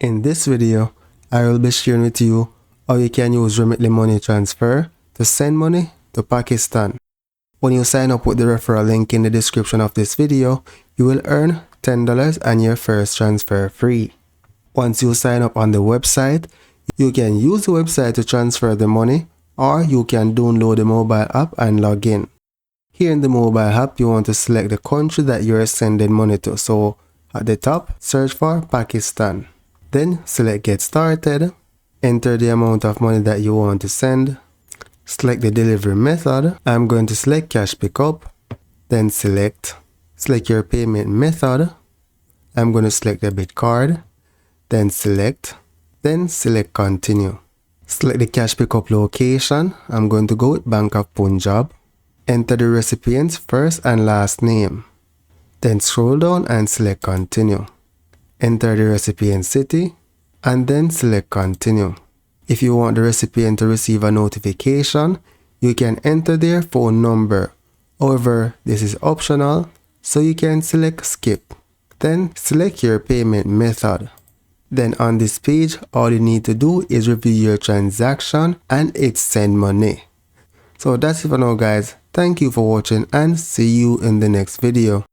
In this video, I will be sharing with you how you can use Remitly money transfer to send money to Pakistan. When you sign up with the referral link in the description of this video, you will earn $10 and your first transfer free. Once you sign up on the website, you can use the website to transfer the money, or you can download the mobile app and log in. Here in the mobile app, you want to select the country that you are sending money to. So at the top, search for Pakistan. Then select Get Started. Enter the amount of money that you want to send. Select the delivery method. I'm going to select cash pickup. Then select your payment method. I'm going to select debit card. Then select continue. Select the cash pickup location. I'm going to go with Bank of Punjab. Enter the recipient's first and last name. Then scroll down and select continue. Enter the recipient's city and then select continue. If you want the recipient to receive a notification, you can enter their phone number. However, this is optional, so you can select skip. Then select your payment method. Then on this page, all you need to do is review your transaction and it's send money. So that's it for now, guys. Thank you for watching and see you in the next video.